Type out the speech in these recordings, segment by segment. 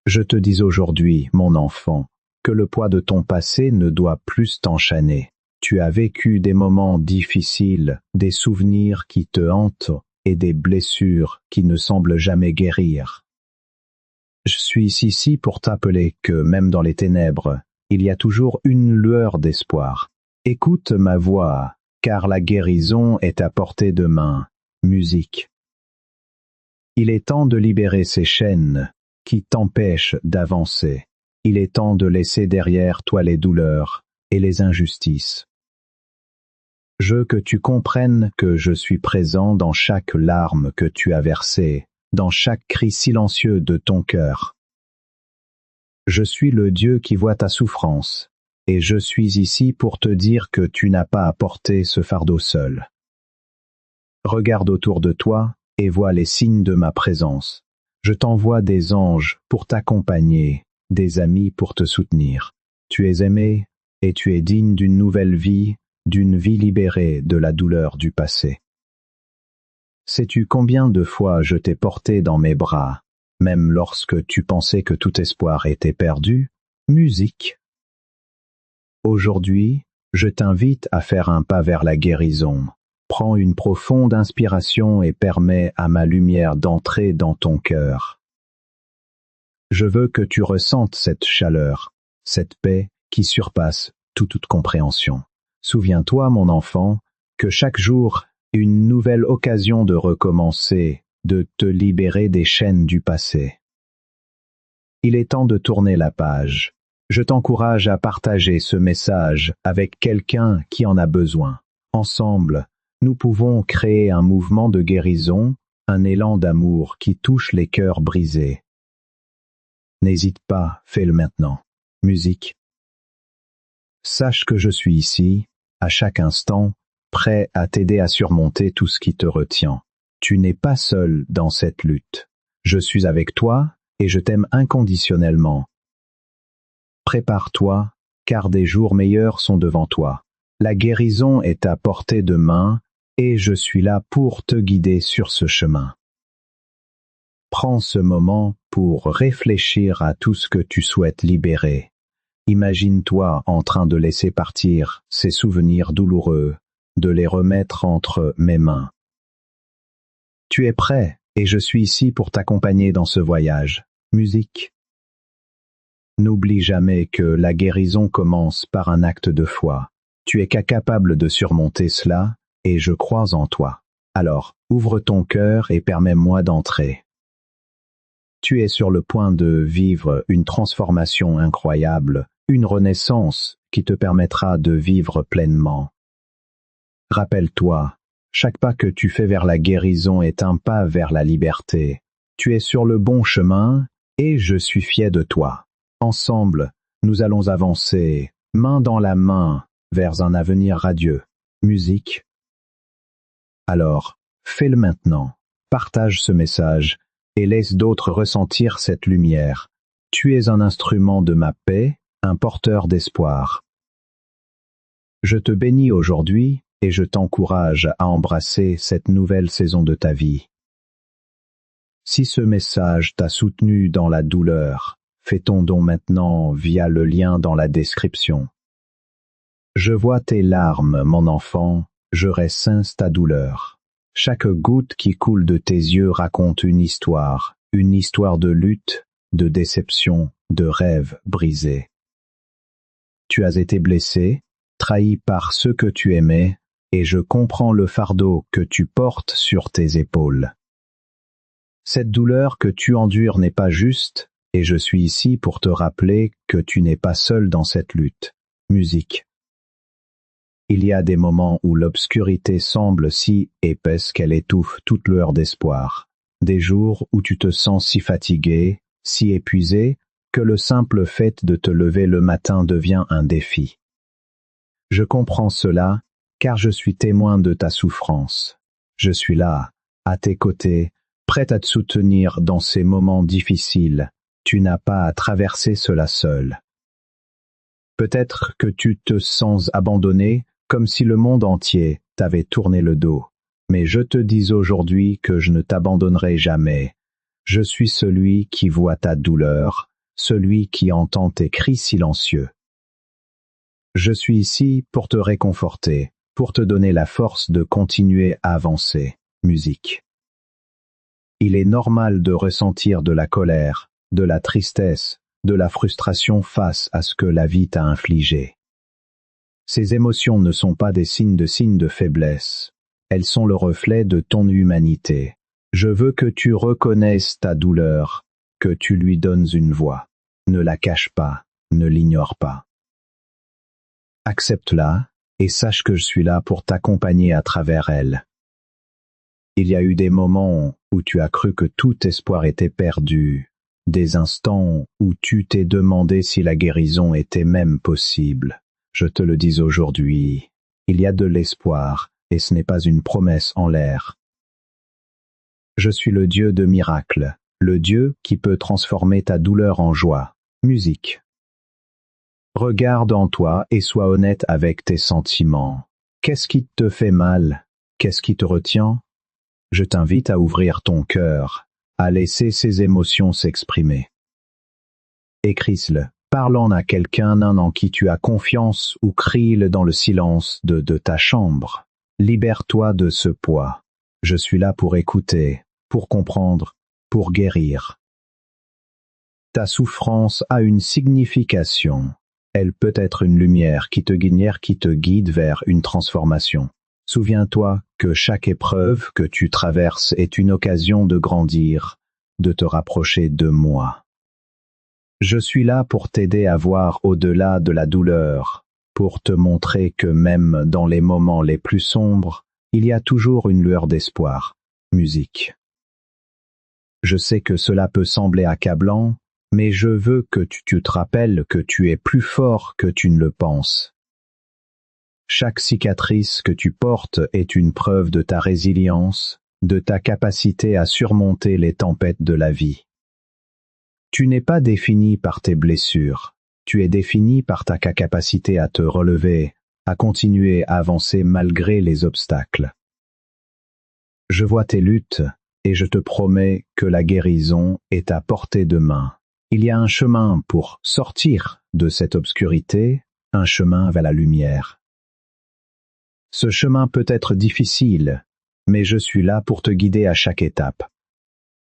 Je te dis aujourd'hui, mon enfant, que le poids de ton passé ne doit plus t'enchaîner. Tu as vécu des moments difficiles, des souvenirs qui te hantent et des blessures qui ne semblent jamais guérir. Je suis ici pour t'appeler que même dans les ténèbres, il y a toujours une lueur d'espoir. Écoute ma voix, car la guérison est à portée de main. Musique. Il est temps de libérer ces chaînes qui t'empêchent d'avancer. Il est temps de laisser derrière toi les douleurs et les injustices. Je veux que tu comprennes que je suis présent dans chaque larme que tu as versée, dans chaque cri silencieux de ton cœur. Je suis le Dieu qui voit ta souffrance, et je suis ici pour te dire que tu n'as pas à porter ce fardeau seul. Regarde autour de toi et vois les signes de ma présence. Je t'envoie des anges pour t'accompagner, des amis pour te soutenir. Tu es aimé et tu es digne d'une nouvelle vie, d'une vie libérée de la douleur du passé. Sais-tu combien de fois je t'ai porté dans mes bras, même lorsque tu pensais que tout espoir était perdu? Musique. Aujourd'hui, je t'invite à faire un pas vers la guérison. Prends une profonde inspiration et permets à ma lumière d'entrer dans ton cœur. Je veux que tu ressentes cette chaleur, cette paix qui surpasse toute compréhension. Souviens-toi, mon enfant, que chaque jour est une nouvelle occasion de recommencer, de te libérer des chaînes du passé. Il est temps de tourner la page. Je t'encourage à partager ce message avec quelqu'un qui en a besoin. Ensemble, nous pouvons créer un mouvement de guérison, un élan d'amour qui touche les cœurs brisés. N'hésite pas, fais-le maintenant. Musique. Sache que je suis ici, à chaque instant, prêt à t'aider à surmonter tout ce qui te retient. Tu n'es pas seul dans cette lutte. Je suis avec toi et je t'aime inconditionnellement. Prépare-toi, car des jours meilleurs sont devant toi. La guérison est à portée de main et je suis là pour te guider sur ce chemin. Prends ce moment pour réfléchir à tout ce que tu souhaites libérer. Imagine-toi en train de laisser partir ces souvenirs douloureux, de les remettre entre mes mains. Tu es prêt et je suis ici pour t'accompagner dans ce voyage. Musique. N'oublie jamais que la guérison commence par un acte de foi. Tu es capable de surmonter cela et je crois en toi. Alors, ouvre ton cœur et permets-moi d'entrer. Tu es sur le point de vivre une transformation incroyable, une renaissance qui te permettra de vivre pleinement. Rappelle-toi, chaque pas que tu fais vers la guérison est un pas vers la liberté. Tu es sur le bon chemin et je suis fier de toi. Ensemble, nous allons avancer, main dans la main, vers un avenir radieux. Musique. Alors, fais-le maintenant. Partage ce message et laisse d'autres ressentir cette lumière. Tu es un instrument de ma paix, un porteur d'espoir. Je te bénis aujourd'hui et je t'encourage à embrasser cette nouvelle saison de ta vie. Si ce message t'a soutenu dans la douleur, fais ton don maintenant via le lien dans la description. Je vois tes larmes, mon enfant, je ressens ta douleur. Chaque goutte qui coule de tes yeux raconte une histoire de lutte, de déception, de rêves brisés. Tu as été blessé, trahi par ceux que tu aimais, et je comprends le fardeau que tu portes sur tes épaules. Cette douleur que tu endures n'est pas juste, et je suis ici pour te rappeler que tu n'es pas seul dans cette lutte. Musique. Il y a des moments où l'obscurité semble si épaisse qu'elle étouffe toute lueur d'espoir. Des jours où tu te sens si fatigué, si épuisé, que le simple fait de te lever le matin devient un défi. Je comprends cela, car je suis témoin de ta souffrance. Je suis là, à tes côtés, prêt à te soutenir dans ces moments difficiles. Tu n'as pas à traverser cela seul. Peut-être que tu te sens abandonné, comme si le monde entier t'avait tourné le dos. Mais je te dis aujourd'hui que je ne t'abandonnerai jamais. Je suis celui qui voit ta douleur, celui qui entend tes cris silencieux. Je suis ici pour te réconforter, pour te donner la force de continuer à avancer. Musique. Il est normal de ressentir de la colère, de la tristesse, de la frustration face à ce que la vie t'a infligé. Ces émotions ne sont pas des signes de faiblesse, elles sont le reflet de ton humanité. Je veux que tu reconnaisses ta douleur, que tu lui donnes une voix. Ne la cache pas, ne l'ignore pas. Accepte-la et sache que je suis là pour t'accompagner à travers elle. Il y a eu des moments où tu as cru que tout espoir était perdu, des instants où tu t'es demandé si la guérison était même possible. Je te le dis aujourd'hui, il y a de l'espoir et ce n'est pas une promesse en l'air. Je suis le Dieu de miracles, le Dieu qui peut transformer ta douleur en joie. Musique. Regarde en toi et sois honnête avec tes sentiments. Qu'est-ce qui te fait mal? Qu'est-ce qui te retient? Je t'invite à ouvrir ton cœur, à laisser ces émotions s'exprimer. Écris-le, parle-en à quelqu'un en qui tu as confiance ou crie-le dans le silence de ta chambre. Libère-toi de ce poids. Je suis là pour écouter, pour comprendre, pour guérir. Ta souffrance a une signification. Elle peut être une lumière qui te guide vers une transformation. Souviens-toi que chaque épreuve que tu traverses est une occasion de grandir, de te rapprocher de moi. Je suis là pour t'aider à voir au-delà de la douleur, pour te montrer que même dans les moments les plus sombres, il y a toujours une lueur d'espoir. Musique. Je sais que cela peut sembler accablant, mais je veux que tu te rappelles que tu es plus fort que tu ne le penses. Chaque cicatrice que tu portes est une preuve de ta résilience, de ta capacité à surmonter les tempêtes de la vie. Tu n'es pas défini par tes blessures, tu es défini par ta capacité à te relever, à continuer à avancer malgré les obstacles. Je vois tes luttes et je te promets que la guérison est à portée de main. Il y a un chemin pour sortir de cette obscurité, un chemin vers la lumière. Ce chemin peut être difficile, mais je suis là pour te guider à chaque étape.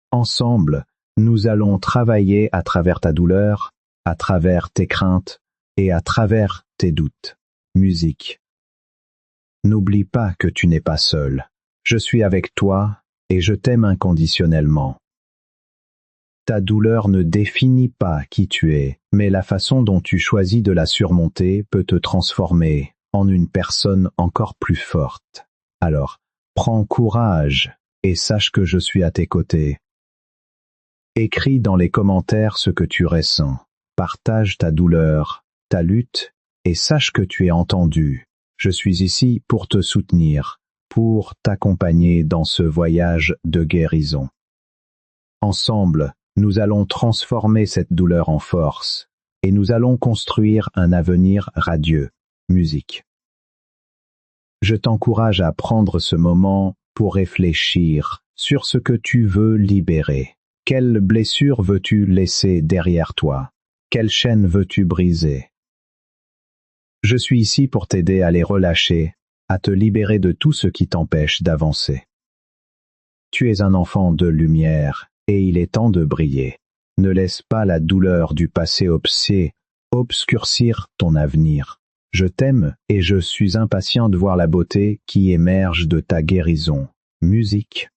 Ensemble, nous allons travailler à travers ta douleur, à travers tes craintes et à travers tes doutes. Musique. N'oublie pas que tu n'es pas seul. Je suis avec toi et je t'aime inconditionnellement. Ta douleur ne définit pas qui tu es, mais la façon dont tu choisis de la surmonter peut te transformer en une personne encore plus forte. Alors, prends courage et sache que je suis à tes côtés. Écris dans les commentaires ce que tu ressens. Partage ta douleur, ta lutte, et sache que tu es entendu. Je suis ici pour te soutenir, pour t'accompagner dans ce voyage de guérison. Ensemble, nous allons transformer cette douleur en force, et nous allons construire un avenir radieux. Musique. Je t'encourage à prendre ce moment pour réfléchir sur ce que tu veux libérer. Quelle blessure veux-tu laisser derrière toi? Quelle chaîne veux-tu briser? Je suis ici pour t'aider à les relâcher, à te libérer de tout ce qui t'empêche d'avancer. Tu es un enfant de lumière, et il est temps de briller. Ne laisse pas la douleur du passé obscurcir ton avenir. Je t'aime et je suis impatient de voir la beauté qui émerge de ta guérison. Musique.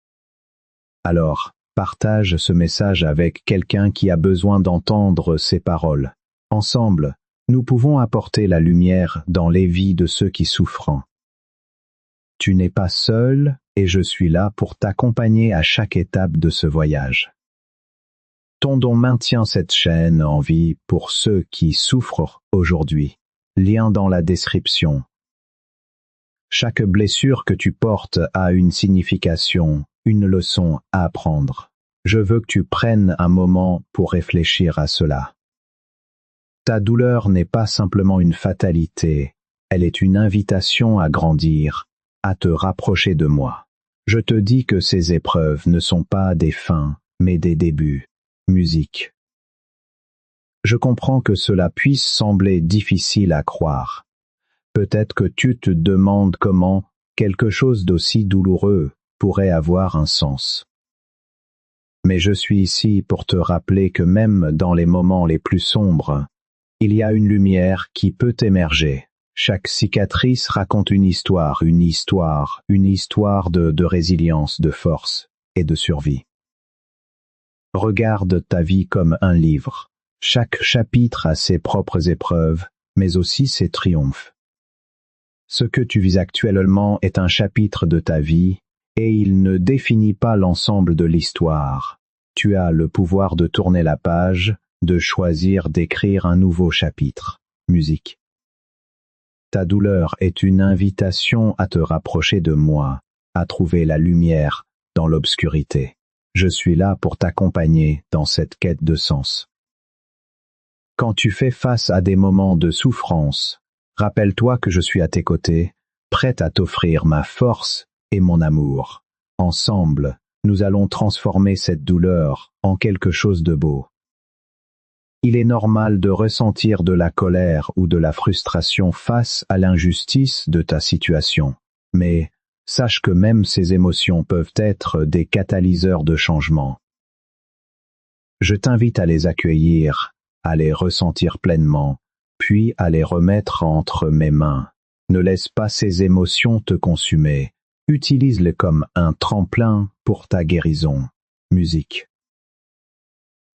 Alors, partage ce message avec quelqu'un qui a besoin d'entendre ces paroles. Ensemble, nous pouvons apporter la lumière dans les vies de ceux qui souffrent. Tu n'es pas seul et je suis là pour t'accompagner à chaque étape de ce voyage. Ton don maintient cette chaîne en vie pour ceux qui souffrent aujourd'hui. Lien dans la description. Chaque blessure que tu portes a une signification, une leçon à apprendre. Je veux que tu prennes un moment pour réfléchir à cela. Ta douleur n'est pas simplement une fatalité, elle est une invitation à grandir, à te rapprocher de moi. Je te dis que ces épreuves ne sont pas des fins, mais des débuts. Musique. Je comprends que cela puisse sembler difficile à croire. Peut-être que tu te demandes comment quelque chose d'aussi douloureux pourrait avoir un sens. Mais je suis ici pour te rappeler que même dans les moments les plus sombres, il y a une lumière qui peut émerger. Chaque cicatrice raconte une histoire de résilience, de force et de survie. Regarde ta vie comme un livre. Chaque chapitre a ses propres épreuves, mais aussi ses triomphes. Ce que tu vis actuellement est un chapitre de ta vie, et il ne définit pas l'ensemble de l'histoire. Tu as le pouvoir de tourner la page, de choisir d'écrire un nouveau chapitre. Musique. Ta douleur est une invitation à te rapprocher de moi, à trouver la lumière dans l'obscurité. Je suis là pour t'accompagner dans cette quête de sens. Quand tu fais face à des moments de souffrance, rappelle-toi que je suis à tes côtés, prête à t'offrir ma force et mon amour. Ensemble, nous allons transformer cette douleur en quelque chose de beau. Il est normal de ressentir de la colère ou de la frustration face à l'injustice de ta situation, mais sache que même ces émotions peuvent être des catalyseurs de changement. Je t'invite à les accueillir, à les ressentir pleinement, puis à les remettre entre mes mains. Ne laisse pas ces émotions te consumer. Utilise-les comme un tremplin pour ta guérison. Musique.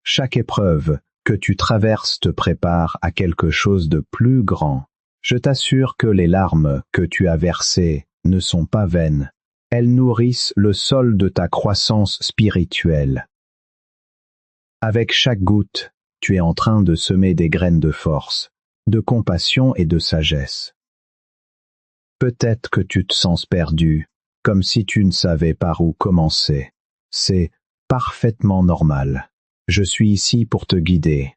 Chaque épreuve que tu traverses te prépare à quelque chose de plus grand. Je t'assure que les larmes que tu as versées ne sont pas vaines. Elles nourrissent le sol de ta croissance spirituelle. Avec chaque goutte, tu es en train de semer des graines de force, de compassion et de sagesse. Peut-être que tu te sens perdu, comme si tu ne savais par où commencer. C'est parfaitement normal. Je suis ici pour te guider.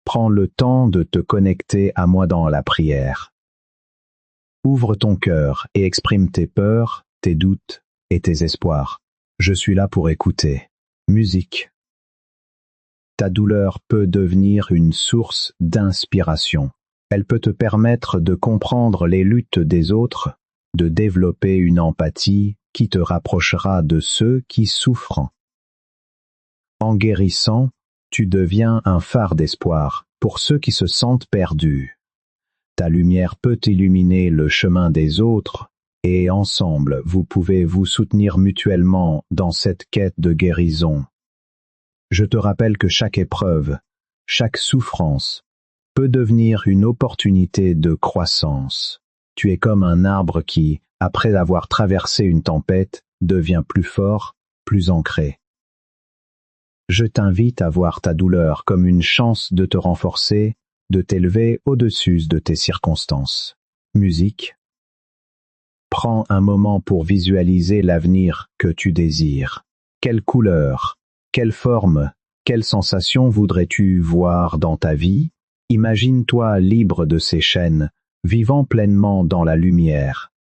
Prends le temps de te connecter à moi dans la prière. Ouvre ton cœur et exprime tes peurs, tes doutes et tes espoirs. Je suis là pour écouter. Musique. Ta douleur peut devenir une source d'inspiration. Elle peut te permettre de comprendre les luttes des autres, de développer une empathie qui te rapprochera de ceux qui souffrent. En guérissant, tu deviens un phare d'espoir pour ceux qui se sentent perdus. Ta lumière peut illuminer le chemin des autres, et ensemble vous pouvez vous soutenir mutuellement dans cette quête de guérison. Je te rappelle que chaque épreuve, chaque souffrance, peut devenir une opportunité de croissance. Tu es comme un arbre qui, après avoir traversé une tempête, devient plus fort, plus ancré. Je t'invite à voir ta douleur comme une chance de te renforcer, de t'élever au-dessus de tes circonstances. Musique. Prends un moment pour visualiser l'avenir que tu désires. Quelle couleur, quelle forme, quelle sensation voudrais-tu voir dans ta vie? Imagine-toi libre de ces chaînes, vivant pleinement dans la lumière.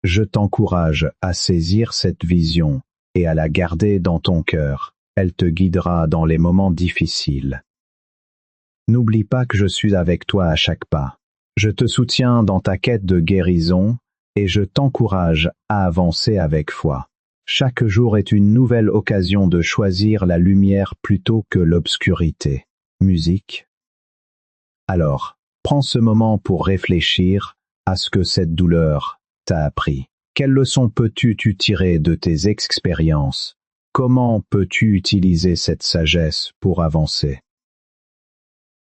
Je t'encourage à saisir cette vision et à la garder dans ton cœur. Elle te guidera dans les moments difficiles. N'oublie pas que je suis avec toi à chaque pas. Je te soutiens dans ta quête de guérison et je t'encourage à avancer avec foi. Chaque jour est une nouvelle occasion de choisir la lumière plutôt que l'obscurité. Musique. Alors, prends ce moment pour réfléchir à ce que cette douleur t'a appris. Quelles leçons peux-tu tirer de tes expériences? Comment peux-tu utiliser cette sagesse pour avancer?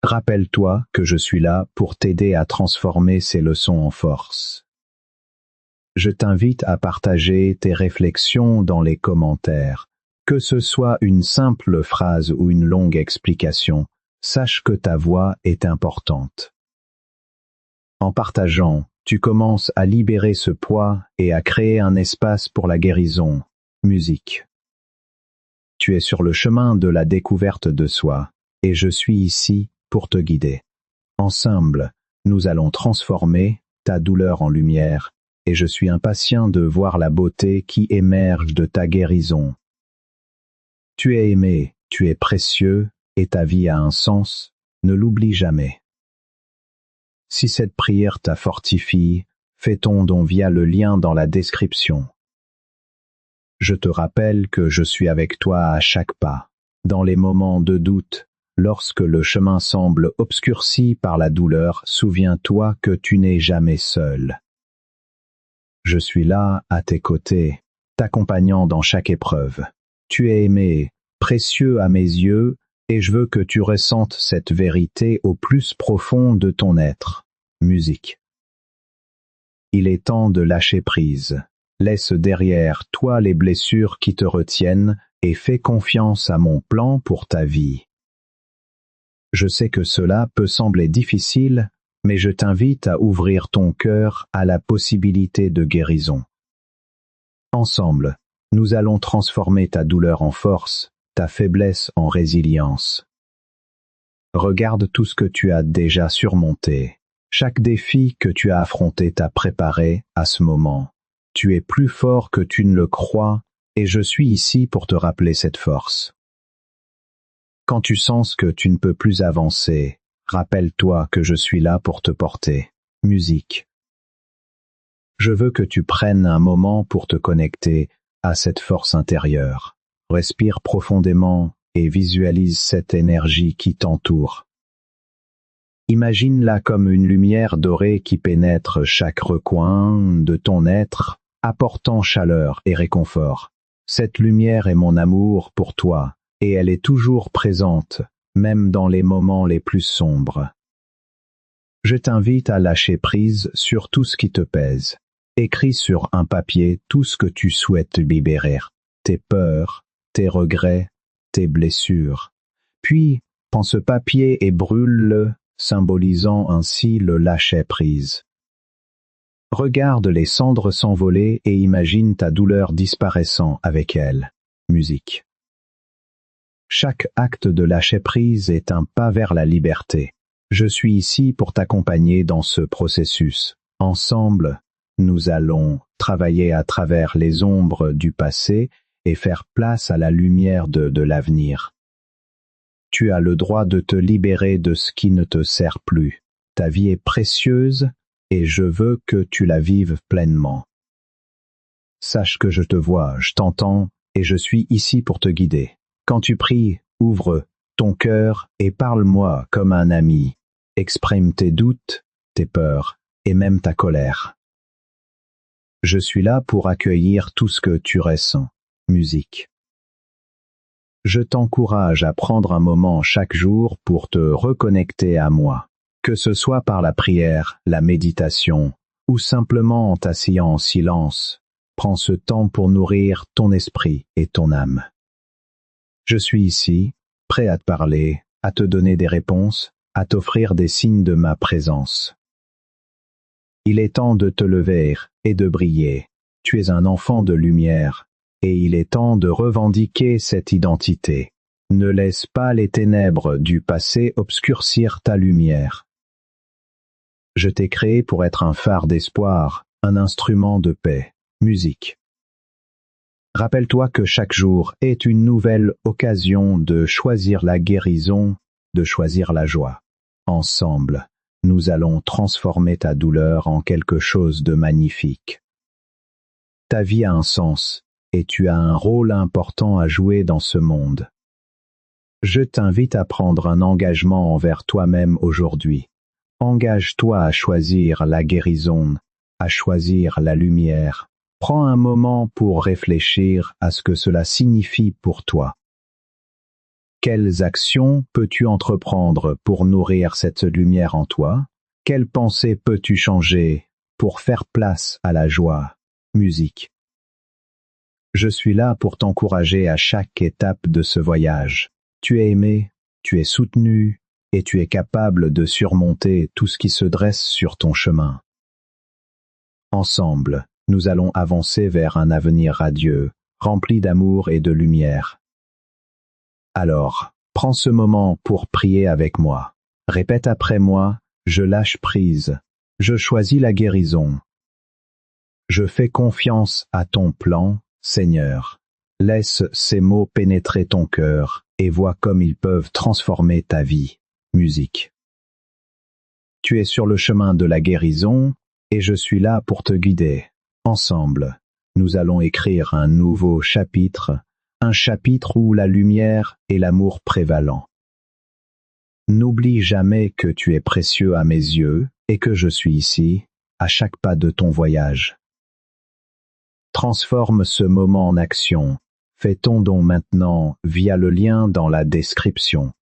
Rappelle-toi que je suis là pour t'aider à transformer ces leçons en force. Je t'invite à partager tes réflexions dans les commentaires. Que ce soit une simple phrase ou une longue explication, sache que ta voix est importante. En partageant, tu commences à libérer ce poids et à créer un espace pour la guérison. Musique. Tu es sur le chemin de la découverte de soi, et je suis ici pour te guider. Ensemble, nous allons transformer ta douleur en lumière, et je suis impatient de voir la beauté qui émerge de ta guérison. Tu es aimé, tu es précieux, et ta vie a un sens, ne l'oublie jamais. Si cette prière t'a fortifié, fais ton don via le lien dans la description. Je te rappelle que je suis avec toi à chaque pas, dans les moments de doute, lorsque le chemin semble obscurci par la douleur, souviens-toi que tu n'es jamais seul. Je suis là, à tes côtés, t'accompagnant dans chaque épreuve. Tu es aimé, précieux à mes yeux, et je veux que tu ressentes cette vérité au plus profond de ton être. Musique. Il est temps de lâcher prise. Laisse derrière toi les blessures qui te retiennent et fais confiance à mon plan pour ta vie. Je sais que cela peut sembler difficile, mais je t'invite à ouvrir ton cœur à la possibilité de guérison. Ensemble, nous allons transformer ta douleur en force, ta faiblesse en résilience. Regarde tout ce que tu as déjà surmonté. Chaque défi que tu as affronté t'a préparé à ce moment. Tu es plus fort que tu ne le crois, et je suis ici pour te rappeler cette force. Quand tu sens que tu ne peux plus avancer, rappelle-toi que je suis là pour te porter. Musique. Je veux que tu prennes un moment pour te connecter à cette force intérieure. Respire profondément et visualise cette énergie qui t'entoure. Imagine-la comme une lumière dorée qui pénètre chaque recoin de ton être, apportant chaleur et réconfort. Cette lumière est mon amour pour toi, et elle est toujours présente, même dans les moments les plus sombres. Je t'invite à lâcher prise sur tout ce qui te pèse. Écris sur un papier tout ce que tu souhaites libérer, tes peurs, tes regrets, tes blessures. Puis, prends ce papier et brûle-le, symbolisant ainsi le lâcher-prise. Regarde les cendres s'envoler et imagine ta douleur disparaissant avec elles. Musique. Chaque acte de lâcher-prise est un pas vers la liberté. Je suis ici pour t'accompagner dans ce processus. Ensemble, nous allons travailler à travers les ombres du passé et faire place à la lumière de l'avenir. Tu as le droit de te libérer de ce qui ne te sert plus. Ta vie est précieuse et je veux que tu la vives pleinement. Sache que je te vois, je t'entends et je suis ici pour te guider. Quand tu pries, ouvre ton cœur et parle-moi comme un ami. Exprime tes doutes, tes peurs et même ta colère. Je suis là pour accueillir tout ce que tu ressens. Musique. Je t'encourage à prendre un moment chaque jour pour te reconnecter à moi, que ce soit par la prière, la méditation, ou simplement en t'asseyant en silence. Prends ce temps pour nourrir ton esprit et ton âme. Je suis ici, prêt à te parler, à te donner des réponses, à t'offrir des signes de ma présence. Il est temps de te lever et de briller. Tu es un enfant de lumière, et il est temps de revendiquer cette identité. Ne laisse pas les ténèbres du passé obscurcir ta lumière. Je t'ai créé pour être un phare d'espoir, un instrument de paix. Musique. Rappelle-toi que chaque jour est une nouvelle occasion de choisir la guérison, de choisir la joie. Ensemble, nous allons transformer ta douleur en quelque chose de magnifique. Ta vie a un sens, et tu as un rôle important à jouer dans ce monde. Je t'invite à prendre un engagement envers toi-même aujourd'hui. Engage-toi à choisir la guérison, à choisir la lumière. Prends un moment pour réfléchir à ce que cela signifie pour toi. Quelles actions peux-tu entreprendre pour nourrir cette lumière en toi? Quelles pensées peux-tu changer pour faire place à la joie? Musique. Je suis là pour t'encourager à chaque étape de ce voyage. Tu es aimé, tu es soutenu, et tu es capable de surmonter tout ce qui se dresse sur ton chemin. Ensemble, nous allons avancer vers un avenir radieux, rempli d'amour et de lumière. Alors, prends ce moment pour prier avec moi. Répète après moi, je lâche prise, je choisis la guérison. Je fais confiance à ton plan, Seigneur. Laisse ces mots pénétrer ton cœur et vois comme ils peuvent transformer ta vie. Musique. Tu es sur le chemin de la guérison et je suis là pour te guider. Ensemble, nous allons écrire un nouveau chapitre, un chapitre où la lumière et l'amour prévalent. N'oublie jamais que tu es précieux à mes yeux et que je suis ici, à chaque pas de ton voyage. Transforme ce moment en action. Fais ton don maintenant via le lien dans la description.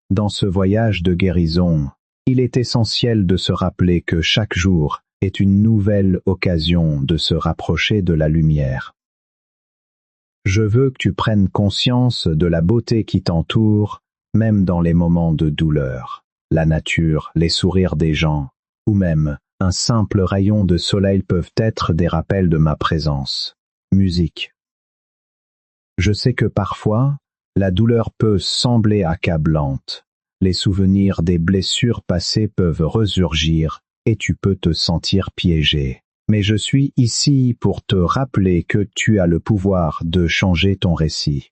Dans ce voyage de guérison, il est essentiel de se rappeler que chaque jour est une nouvelle occasion de se rapprocher de la lumière. Je veux que tu prennes conscience de la beauté qui t'entoure, même dans les moments de douleur. La nature, les sourires des gens, ou même un simple rayon de soleil peuvent être des rappels de ma présence. Musique. Je sais que parfois, la douleur peut sembler accablante. Les souvenirs des blessures passées peuvent ressurgir et tu peux te sentir piégé. Mais je suis ici pour te rappeler que tu as le pouvoir de changer ton récit.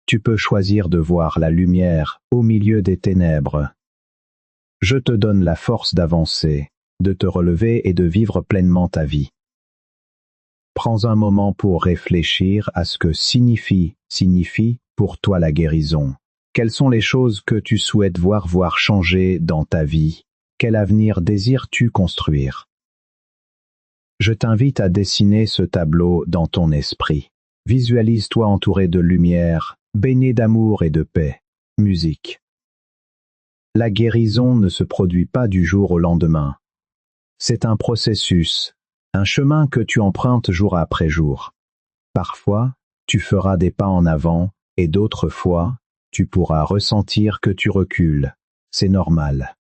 Tu peux choisir de voir la lumière au milieu des ténèbres. Je te donne la force d'avancer, de te relever et de vivre pleinement ta vie. Prends un moment pour réfléchir à ce que signifie pour toi la guérison. Quelles sont les choses que tu souhaites voir changer dans ta vie? Quel avenir désires-tu construire? Je t'invite à dessiner ce tableau dans ton esprit. Visualise-toi entouré de lumière, baigné d'amour et de paix. Musique. La guérison ne se produit pas du jour au lendemain. C'est un processus, un chemin que tu empruntes jour après jour. Parfois, tu feras des pas en avant et d'autres fois, tu pourras ressentir que tu recules. C'est normal.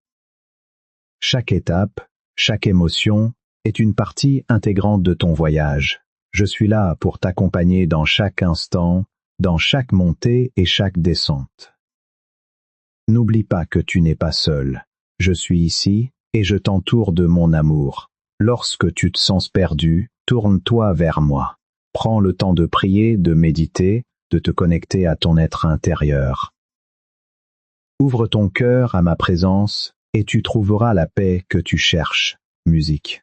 Chaque étape, chaque émotion est une partie intégrante de ton voyage. Je suis là pour t'accompagner dans chaque instant, dans chaque montée et chaque descente. N'oublie pas que tu n'es pas seul. Je suis ici et je t'entoure de mon amour. Lorsque tu te sens perdu, tourne-toi vers moi. Prends le temps de prier, de méditer, de te connecter à ton être intérieur. Ouvre ton cœur à ma présence et tu trouveras la paix que tu cherches. Musique.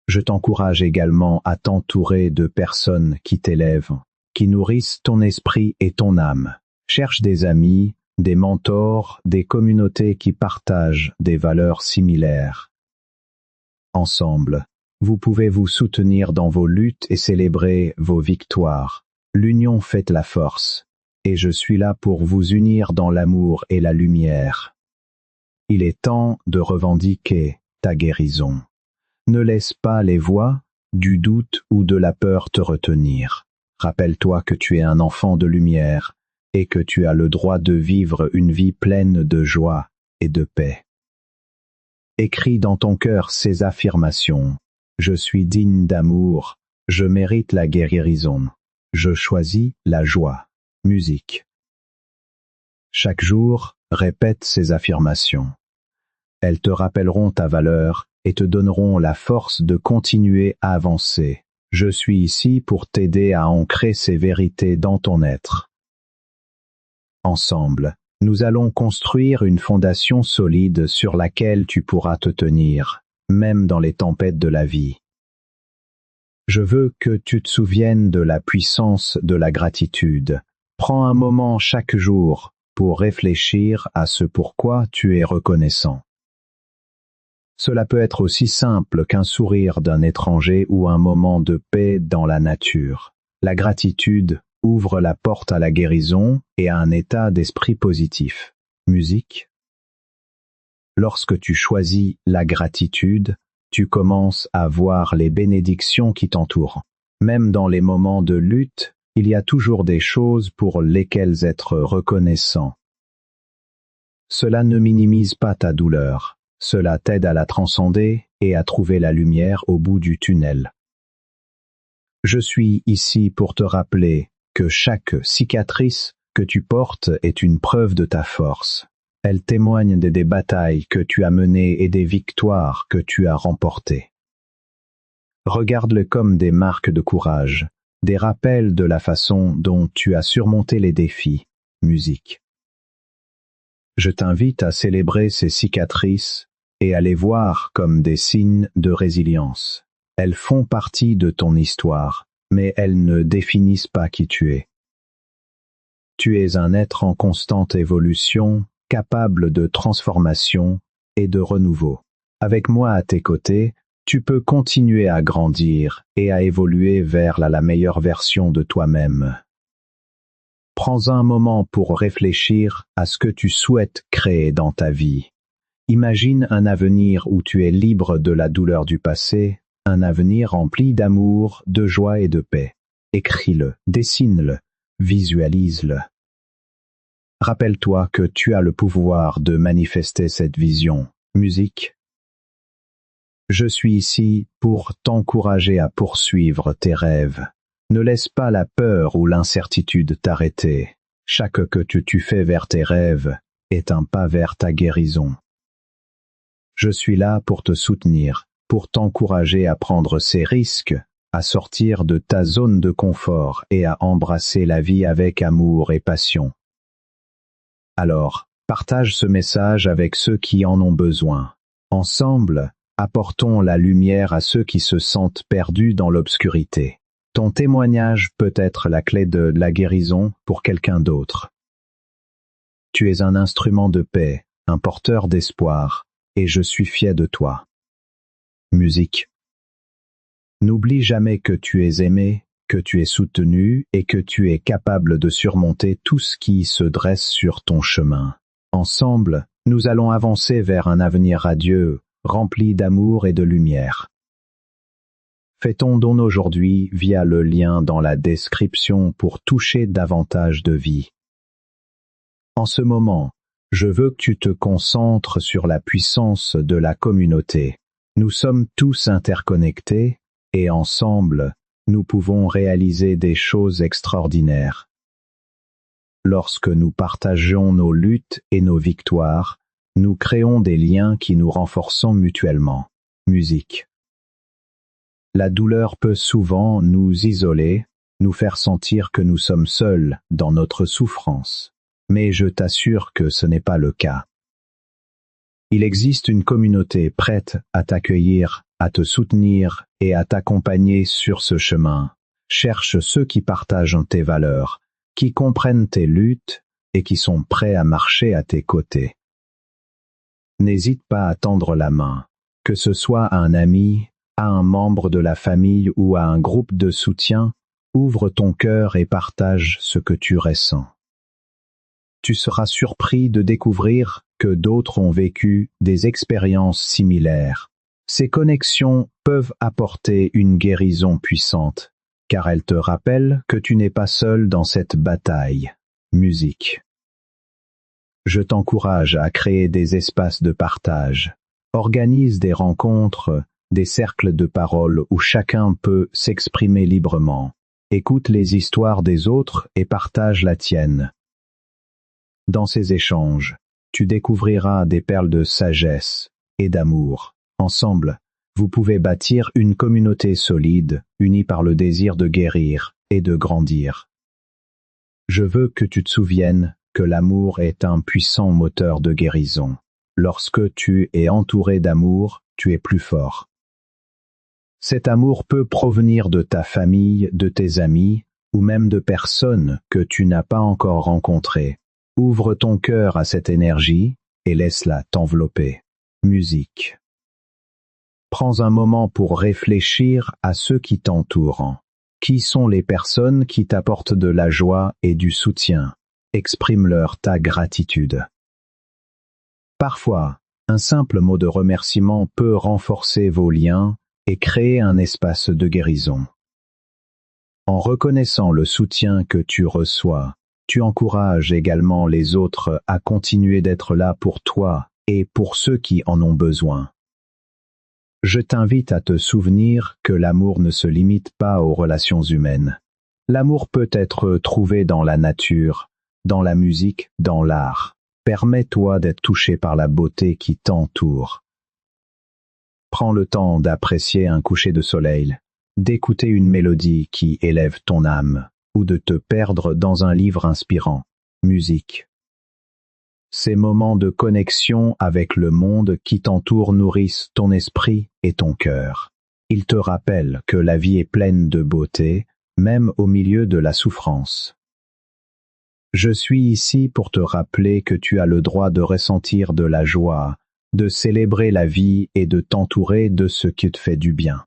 Je t'encourage également à t'entourer de personnes qui t'élèvent, qui nourrissent ton esprit et ton âme. Cherche des amis, des mentors, des communautés qui partagent des valeurs similaires. Ensemble, vous pouvez vous soutenir dans vos luttes et célébrer vos victoires. L'union fait la force, et je suis là pour vous unir dans l'amour et la lumière. Il est temps de revendiquer ta guérison. Ne laisse pas les voix du doute ou de la peur te retenir. Rappelle-toi que tu es un enfant de lumière et que tu as le droit de vivre une vie pleine de joie et de paix. Écris dans ton cœur ces affirmations. Je suis digne d'amour, je mérite la guérison, je choisis la joie. Musique. Chaque jour, répète ces affirmations. Elles te rappelleront ta valeur et te donneront la force de continuer à avancer. Je suis ici pour t'aider à ancrer ces vérités dans ton être. Ensemble, nous allons construire une fondation solide sur laquelle tu pourras te tenir, même dans les tempêtes de la vie. Je veux que tu te souviennes de la puissance de la gratitude. Prends un moment chaque jour pour réfléchir à ce pourquoi tu es reconnaissant. Cela peut être aussi simple qu'un sourire d'un étranger ou un moment de paix dans la nature. La gratitude ouvre la porte à la guérison et à un état d'esprit positif. Musique. Lorsque tu choisis la gratitude, tu commences à voir les bénédictions qui t'entourent. Même dans les moments de lutte, il y a toujours des choses pour lesquelles être reconnaissant. Cela ne minimise pas ta douleur. Cela t'aide à la transcender et à trouver la lumière au bout du tunnel. Je suis ici pour te rappeler que chaque cicatrice que tu portes est une preuve de ta force. Elle témoigne des batailles que tu as menées et des victoires que tu as remportées. Regarde-le comme des marques de courage, des rappels de la façon dont tu as surmonté les défis. Musique. Je t'invite à célébrer ces cicatrices et à les voir comme des signes de résilience. Elles font partie de ton histoire, mais elles ne définissent pas qui tu es. Tu es un être en constante évolution, capable de transformation et de renouveau. Avec moi à tes côtés, tu peux continuer à grandir et à évoluer vers la meilleure version de toi-même. Prends un moment pour réfléchir à ce que tu souhaites créer dans ta vie. Imagine un avenir où tu es libre de la douleur du passé, un avenir rempli d'amour, de joie et de paix. Écris-le, dessine-le, visualise-le. Rappelle-toi que tu as le pouvoir de manifester cette vision. Musique. Je suis ici pour t'encourager à poursuivre tes rêves. Ne laisse pas la peur ou l'incertitude t'arrêter. Chaque que tu fais vers tes rêves est un pas vers ta guérison. Je suis là pour te soutenir, pour t'encourager à prendre ces risques, à sortir de ta zone de confort et à embrasser la vie avec amour et passion. Alors, partage ce message avec ceux qui en ont besoin. Ensemble, apportons la lumière à ceux qui se sentent perdus dans l'obscurité. Ton témoignage peut être la clé de la guérison pour quelqu'un d'autre. Tu es un instrument de paix, un porteur d'espoir, et je suis fier de toi. Musique. N'oublie jamais que tu es aimé, que tu es soutenu et que tu es capable de surmonter tout ce qui se dresse sur ton chemin. Ensemble, nous allons avancer vers un avenir radieux, rempli d'amour et de lumière. Fais ton don aujourd'hui via le lien dans la description pour toucher davantage de vie. En ce moment, je veux que tu te concentres sur la puissance de la communauté. Nous sommes tous interconnectés et ensemble, nous pouvons réaliser des choses extraordinaires. Lorsque nous partageons nos luttes et nos victoires, nous créons des liens qui nous renforcent mutuellement. Musique. La douleur peut souvent nous isoler, nous faire sentir que nous sommes seuls dans notre souffrance. Mais je t'assure que ce n'est pas le cas. Il existe une communauté prête à t'accueillir, à te soutenir et à t'accompagner sur ce chemin. Cherche ceux qui partagent tes valeurs, qui comprennent tes luttes et qui sont prêts à marcher à tes côtés. N'hésite pas à tendre la main, que ce soit à un ami, à un membre de la famille ou à un groupe de soutien, ouvre ton cœur et partage ce que tu ressens. Tu seras surpris de découvrir que d'autres ont vécu des expériences similaires. Ces connexions peuvent apporter une guérison puissante, car elles te rappellent que tu n'es pas seul dans cette bataille. Musique. Je t'encourage à créer des espaces de partage. Organise des rencontres, des cercles de parole où chacun peut s'exprimer librement. Écoute les histoires des autres et partage la tienne. Dans ces échanges, tu découvriras des perles de sagesse et d'amour. Ensemble, vous pouvez bâtir une communauté solide, unie par le désir de guérir et de grandir. Je veux que tu te souviennes que l'amour est un puissant moteur de guérison. Lorsque tu es entouré d'amour, tu es plus fort. Cet amour peut provenir de ta famille, de tes amis, ou même de personnes que tu n'as pas encore rencontrées. Ouvre ton cœur à cette énergie et laisse-la t'envelopper. Musique. Prends un moment pour réfléchir à ceux qui t'entourent. Qui sont les personnes qui t'apportent de la joie et du soutien? Exprime-leur ta gratitude. Parfois, un simple mot de remerciement peut renforcer vos liens et créer un espace de guérison. En reconnaissant le soutien que tu reçois, tu encourages également les autres à continuer d'être là pour toi et pour ceux qui en ont besoin. Je t'invite à te souvenir que l'amour ne se limite pas aux relations humaines. L'amour peut être trouvé dans la nature, dans la musique, dans l'art. Permets-toi d'être touché par la beauté qui t'entoure. Prends le temps d'apprécier un coucher de soleil, d'écouter une mélodie qui élève ton âme, ou de te perdre dans un livre inspirant. Musique. Ces moments de connexion avec le monde qui t'entoure nourrissent ton esprit et ton cœur. Ils te rappellent que la vie est pleine de beauté, même au milieu de la souffrance. Je suis ici pour te rappeler que tu as le droit de ressentir de la joie, de célébrer la vie et de t'entourer de ce qui te fait du bien.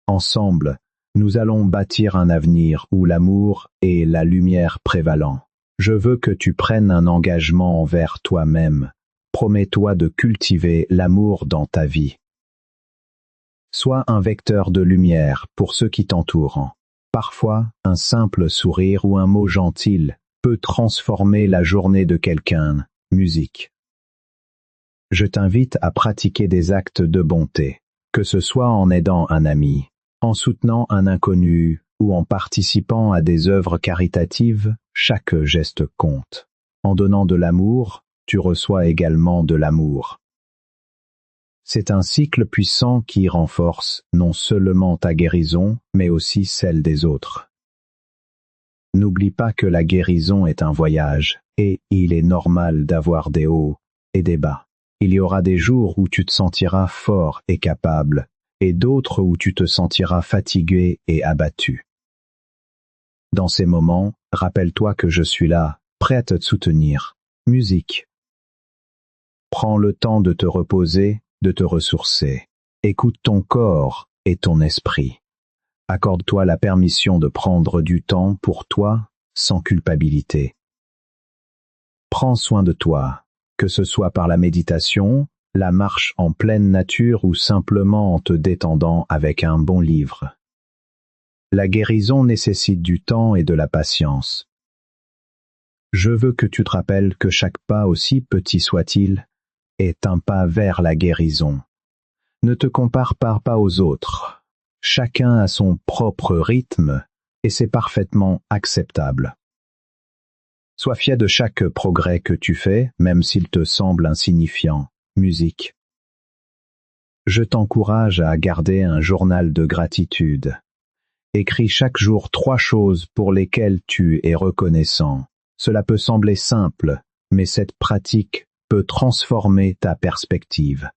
Ensemble, nous allons bâtir un avenir où l'amour et la lumière prévalent. Je veux que tu prennes un engagement envers toi-même. Promets-toi de cultiver l'amour dans ta vie. Sois un vecteur de lumière pour ceux qui t'entourent. Parfois, un simple sourire ou un mot gentil peut transformer la journée de quelqu'un. Musique. Je t'invite à pratiquer des actes de bonté, que ce soit en aidant un ami, en soutenant un inconnu ou en participant à des œuvres caritatives. Chaque geste compte. En donnant de l'amour, tu reçois également de l'amour. C'est un cycle puissant qui renforce non seulement ta guérison, mais aussi celle des autres. N'oublie pas que la guérison est un voyage, et il est normal d'avoir des hauts et des bas. Il y aura des jours où tu te sentiras fort et capable, et d'autres où tu te sentiras fatigué et abattu. Dans ces moments, rappelle-toi que je suis là, prêt à te soutenir. Musique. Prends le temps de te reposer, de te ressourcer. Écoute ton corps et ton esprit. Accorde-toi la permission de prendre du temps pour toi, sans culpabilité. Prends soin de toi, que ce soit par la méditation, la marche en pleine nature ou simplement en te détendant avec un bon livre. La guérison nécessite du temps et de la patience. Je veux que tu te rappelles que chaque pas, aussi petit soit-il, est un pas vers la guérison. Ne te compare pas aux autres. Chacun a son propre rythme et c'est parfaitement acceptable. Sois fier de chaque progrès que tu fais, même s'il te semble insignifiant. Musique. Je t'encourage à garder un journal de gratitude. Écris chaque jour 3 choses pour lesquelles tu es reconnaissant. Cela peut sembler simple, mais cette pratique peut transformer ta perspective.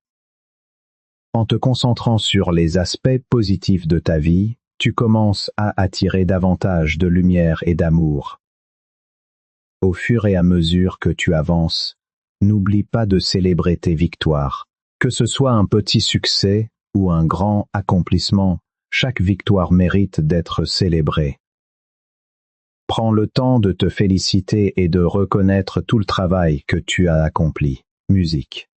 En te concentrant sur les aspects positifs de ta vie, tu commences à attirer davantage de lumière et d'amour. Au fur et à mesure que tu avances, n'oublie pas de célébrer tes victoires. Que ce soit un petit succès ou un grand accomplissement, chaque victoire mérite d'être célébrée. Prends le temps de te féliciter et de reconnaître tout le travail que tu as accompli. Musique.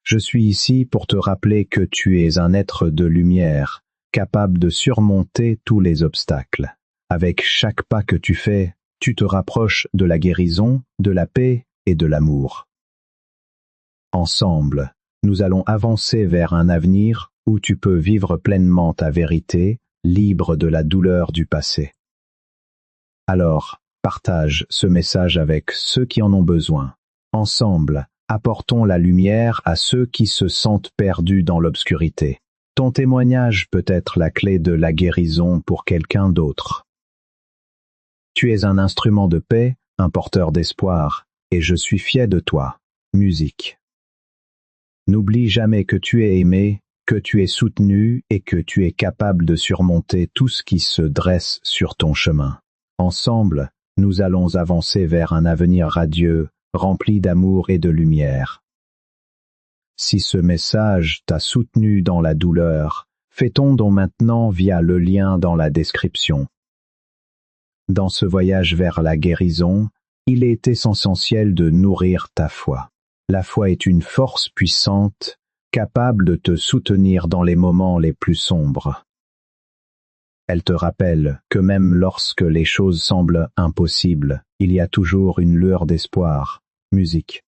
Je suis ici pour te rappeler que tu es un être de lumière, capable de surmonter tous les obstacles. Avec chaque pas que tu fais, tu te rapproches de la guérison, de la paix et de l'amour. Ensemble, nous allons avancer vers un avenir où tu peux vivre pleinement ta vérité, libre de la douleur du passé. Alors, partage ce message avec ceux qui en ont besoin. Ensemble, apportons la lumière à ceux qui se sentent perdus dans l'obscurité. Ton témoignage peut être la clé de la guérison pour quelqu'un d'autre. Tu es un instrument de paix, un porteur d'espoir, et je suis fier de toi. Musique. N'oublie jamais que tu es aimé, que tu es soutenu et que tu es capable de surmonter tout ce qui se dresse sur ton chemin. Ensemble, nous allons avancer vers un avenir radieux, rempli d'amour et de lumière. Si ce message t'a soutenu dans la douleur, fais ton don maintenant via le lien dans la description. Dans ce voyage vers la guérison, il est essentiel de nourrir ta foi. La foi est une force puissante, capable de te soutenir dans les moments les plus sombres. Elle te rappelle que même lorsque les choses semblent impossibles, il y a toujours une lueur d'espoir. Musique.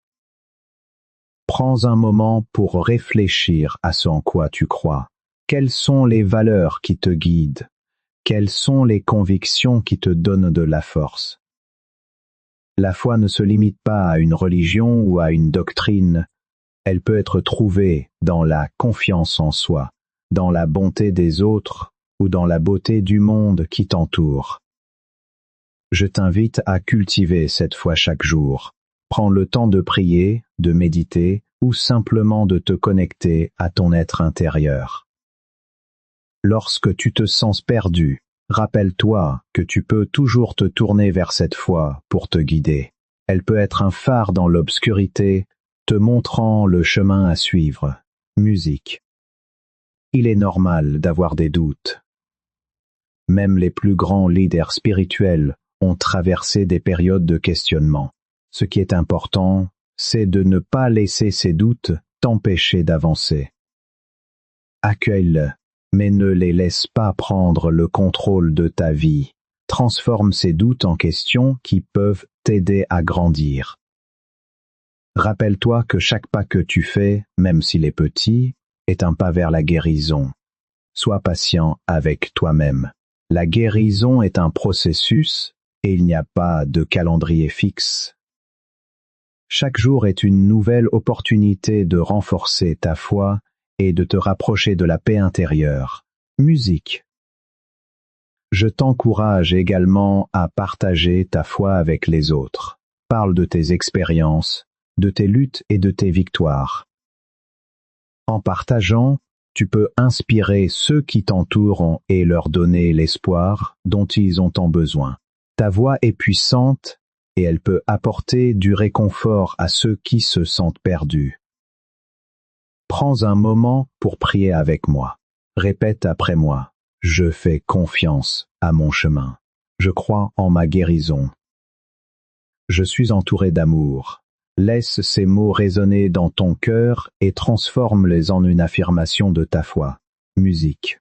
Prends un moment pour réfléchir à ce en quoi tu crois. Quelles sont les valeurs qui te guident? Quelles sont les convictions qui te donnent de la force? La foi ne se limite pas à une religion ou à une doctrine, Elle peut être trouvée dans la confiance en soi, dans la bonté des autres ou dans la beauté du monde qui t'entoure. Je t'invite à cultiver cette foi chaque jour. Prends le temps de prier, de méditer ou simplement de te connecter à ton être intérieur. Lorsque tu te sens perdu, rappelle-toi que tu peux toujours te tourner vers cette foi pour te guider. Elle peut être un phare dans l'obscurité, te montrant le chemin à suivre. Musique. Il est normal d'avoir des doutes. Même les plus grands leaders spirituels ont traversé des périodes de questionnement. Ce qui est important, c'est de ne pas laisser ces doutes t'empêcher d'avancer. Accueille-les, mais ne les laisse pas prendre le contrôle de ta vie. Transforme ces doutes en questions qui peuvent t'aider à grandir. Rappelle-toi que chaque pas que tu fais, même s'il est petit, est un pas vers la guérison. Sois patient avec toi-même. La guérison est un processus et il n'y a pas de calendrier fixe. Chaque jour est une nouvelle opportunité de renforcer ta foi et de te rapprocher de la paix intérieure. Musique. Je t'encourage également à partager ta foi avec les autres. Parle de tes expériences, de tes luttes et de tes victoires. En partageant, tu peux inspirer ceux qui t'entourent et leur donner l'espoir dont ils ont tant besoin. Ta voix est puissante et elle peut apporter du réconfort à ceux qui se sentent perdus. Prends un moment pour prier avec moi. Répète après moi. Je fais confiance à mon chemin. Je crois en ma guérison. Je suis entouré d'amour. Laisse ces mots résonner dans ton cœur et transforme-les en une affirmation de ta foi. Musique.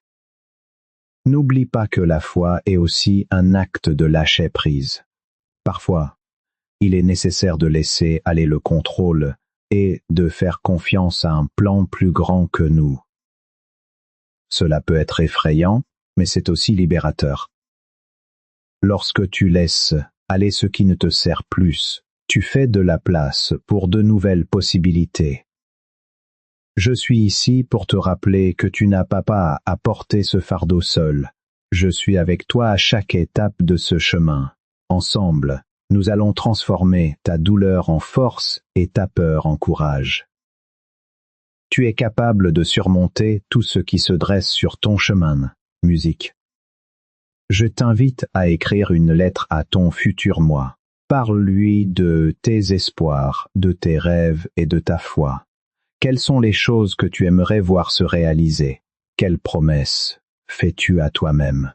N'oublie pas que la foi est aussi un acte de lâcher-prise. Parfois, il est nécessaire de laisser aller le contrôle et de faire confiance à un plan plus grand que nous. Cela peut être effrayant, mais c'est aussi libérateur. Lorsque tu laisses aller ce qui ne te sert plus, tu fais de la place pour de nouvelles possibilités. Je suis ici pour te rappeler que tu n'as pas à porter ce fardeau seul. Je suis avec toi à chaque étape de ce chemin. Ensemble, nous allons transformer ta douleur en force et ta peur en courage. Tu es capable de surmonter tout ce qui se dresse sur ton chemin. Musique. Je t'invite à écrire une lettre à ton futur moi. Parle-lui de tes espoirs, de tes rêves et de ta foi. Quelles sont les choses que tu aimerais voir se réaliser? Quelles promesses fais-tu à toi-même?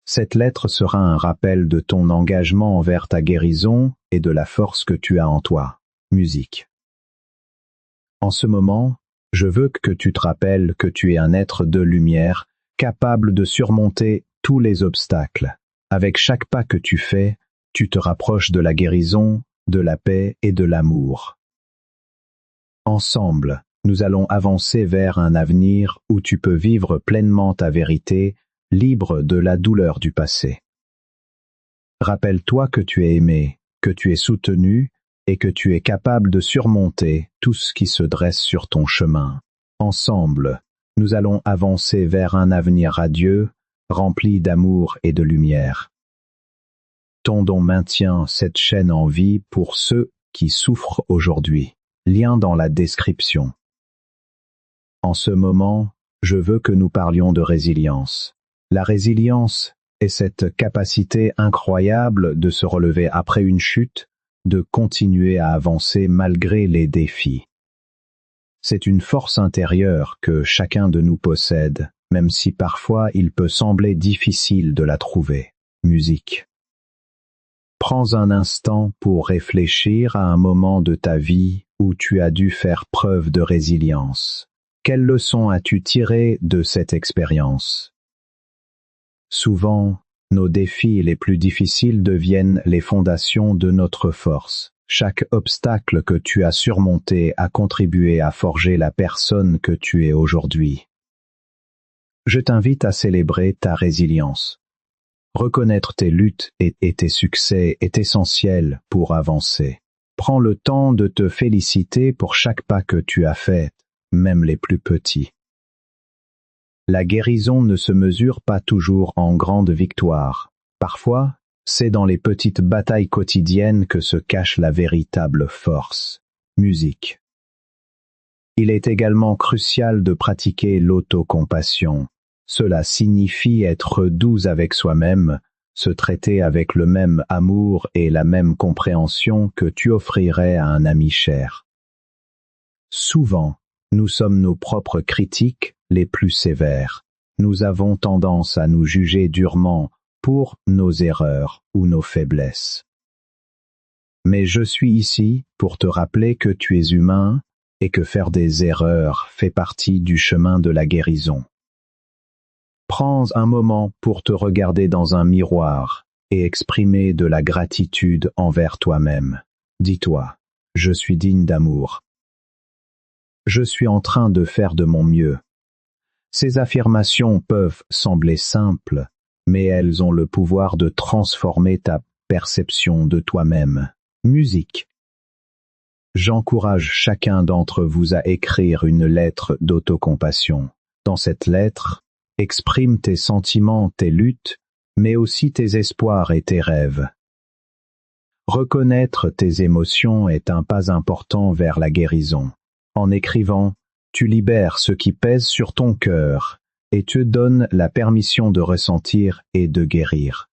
Cette lettre sera un rappel de ton engagement envers ta guérison et de la force que tu as en toi. Musique. En ce moment, je veux que tu te rappelles que tu es un être de lumière, capable de surmonter tous les obstacles. Avec chaque pas que tu fais, tu te rapproches de la guérison, de la paix et de l'amour. Ensemble, nous allons avancer vers un avenir où tu peux vivre pleinement ta vérité, libre de la douleur du passé. Rappelle-toi que tu es aimé, que tu es soutenu et que tu es capable de surmonter tout ce qui se dresse sur ton chemin. Ensemble, nous allons avancer vers un avenir radieux, rempli d'amour et de lumière. Ton don maintient cette chaîne en vie pour ceux qui souffrent aujourd'hui. Lien dans la description. En ce moment, je veux que nous parlions de résilience. La résilience est cette capacité incroyable de se relever après une chute, de continuer à avancer malgré les défis. C'est une force intérieure que chacun de nous possède, même si parfois il peut sembler difficile de la trouver. Musique. Prends un instant pour réfléchir à un moment de ta vie où tu as dû faire preuve de résilience. Quelles leçons as-tu tirées de cette expérience? Souvent, nos défis les plus difficiles deviennent les fondations de notre force. Chaque obstacle que tu as surmonté a contribué à forger la personne que tu es aujourd'hui. Je t'invite à célébrer ta résilience. Reconnaître tes luttes et tes succès est essentiel pour avancer. Prends le temps de te féliciter pour chaque pas que tu as fait, même les plus petits. La guérison ne se mesure pas toujours en grandes victoires. Parfois, c'est dans les petites batailles quotidiennes que se cache la véritable force. Musique. Il est également crucial de pratiquer l'autocompassion. Cela signifie être doux avec soi-même, se traiter avec le même amour et la même compréhension que tu offrirais à un ami cher. Souvent, nous sommes nos propres critiques les plus sévères. Nous avons tendance à nous juger durement pour nos erreurs ou nos faiblesses. Mais je suis ici pour te rappeler que tu es humain et que faire des erreurs fait partie du chemin de la guérison. Prends un moment pour te regarder dans un miroir et exprimer de la gratitude envers toi-même. Dis-toi, je suis digne d'amour. Je suis en train de faire de mon mieux. Ces affirmations peuvent sembler simples, mais elles ont le pouvoir de transformer ta perception de toi-même. Musique. J'encourage chacun d'entre vous à écrire une lettre d'autocompassion. Dans cette lettre, exprime tes sentiments, tes luttes, mais aussi tes espoirs et tes rêves. Reconnaître tes émotions est un pas important vers la guérison. En écrivant, tu libères ce qui pèse sur ton cœur et te donnes la permission de ressentir et de guérir.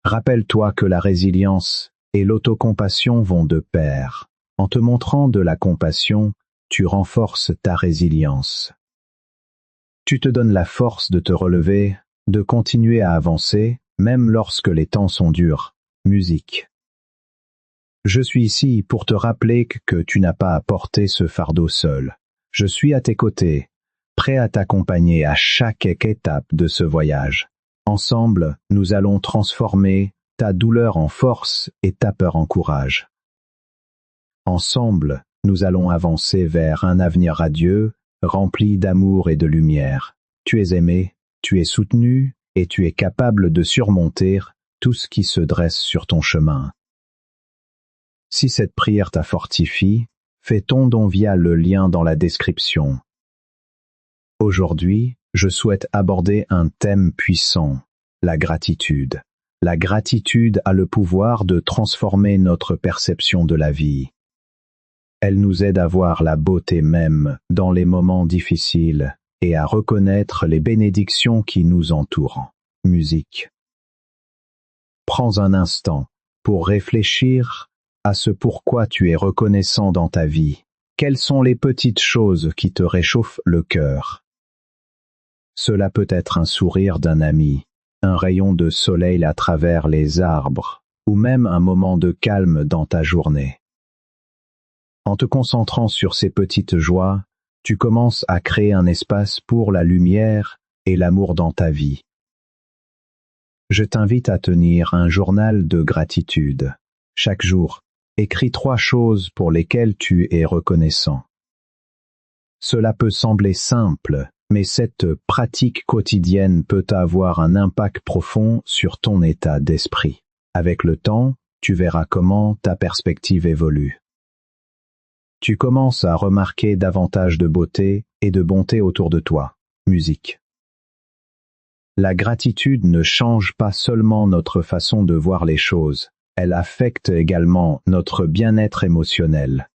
Rappelle-toi que la résilience et l'autocompassion vont de pair. En te montrant de la compassion, tu renforces ta résilience. Tu te donnes la force de te relever, de continuer à avancer, même lorsque les temps sont durs. Musique. Je suis ici pour te rappeler que tu n'as pas à porter ce fardeau seul. Je suis à tes côtés, prêt à t'accompagner à chaque étape de ce voyage. Ensemble, nous allons transformer ta douleur en force et ta peur en courage. Ensemble, nous allons avancer vers un avenir radieux, rempli d'amour et de lumière. Tu es aimé, tu es soutenu et tu es capable de surmonter tout ce qui se dresse sur ton chemin. Si cette prière t'a fortifié, fais ton don via le lien dans la description. Aujourd'hui, je souhaite aborder un thème puissant, la gratitude. La gratitude a le pouvoir de transformer notre perception de la vie. Elle nous aide à voir la beauté même dans les moments difficiles et à reconnaître les bénédictions qui nous entourent. Musique. Prends un instant pour réfléchir à ce pourquoi tu es reconnaissant dans ta vie. Quelles sont les petites choses qui te réchauffent le cœur? Cela peut être un sourire d'un ami, un rayon de soleil à travers les arbres, ou même un moment de calme dans ta journée. En te concentrant sur ces petites joies, tu commences à créer un espace pour la lumière et l'amour dans ta vie. Je t'invite à tenir un journal de gratitude. Chaque jour, écris 3 choses pour lesquelles tu es reconnaissant. Cela peut sembler simple, mais cette pratique quotidienne peut avoir un impact profond sur ton état d'esprit. Avec le temps, tu verras comment ta perspective évolue. Tu commences à remarquer davantage de beauté et de bonté autour de toi. Musique. La gratitude ne change pas seulement notre façon de voir les choses, elle affecte également notre bien-être émotionnel.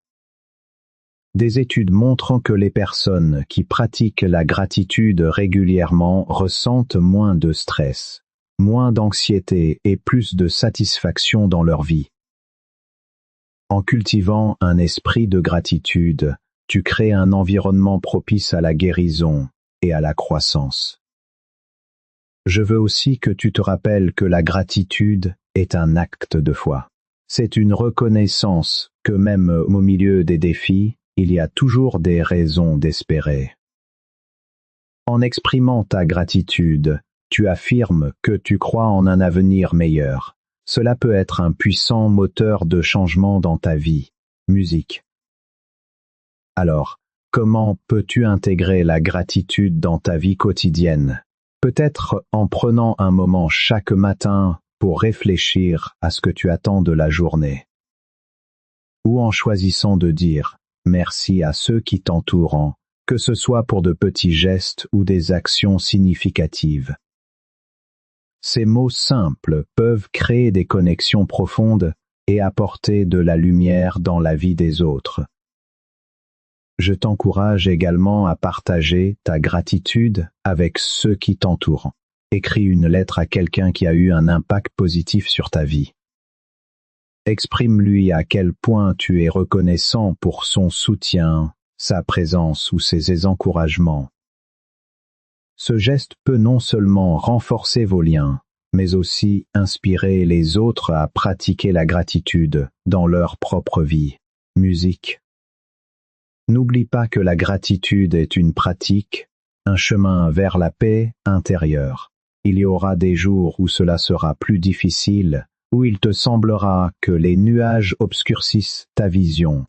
Des études montrent que les personnes qui pratiquent la gratitude régulièrement ressentent moins de stress, moins d'anxiété et plus de satisfaction dans leur vie. En cultivant un esprit de gratitude, tu crées un environnement propice à la guérison et à la croissance. Je veux aussi que tu te rappelles que la gratitude est un acte de foi. C'est une reconnaissance que même au milieu des défis, il y a toujours des raisons d'espérer. En exprimant ta gratitude, tu affirmes que tu crois en un avenir meilleur. Cela peut être un puissant moteur de changement dans ta vie. Musique. Alors, comment peux-tu intégrer la gratitude dans ta vie quotidienne? Peut-être en prenant un moment chaque matin pour réfléchir à ce que tu attends de la journée. ou en choisissant de dire merci à ceux qui t'entourent, que ce soit pour de petits gestes ou des actions significatives. Ces mots simples peuvent créer des connexions profondes et apporter de la lumière dans la vie des autres. Je t'encourage également à partager ta gratitude avec ceux qui t'entourent. Écris une lettre à quelqu'un qui a eu un impact positif sur ta vie. Exprime-lui à quel point tu es reconnaissant pour son soutien, sa présence ou ses encouragements. Ce geste peut non seulement renforcer vos liens, mais aussi inspirer les autres à pratiquer la gratitude dans leur propre vie. Musique. N'oublie pas que la gratitude est une pratique, un chemin vers la paix intérieure. Il y aura des jours où cela sera plus difficile, où il te semblera que les nuages obscurcissent ta vision.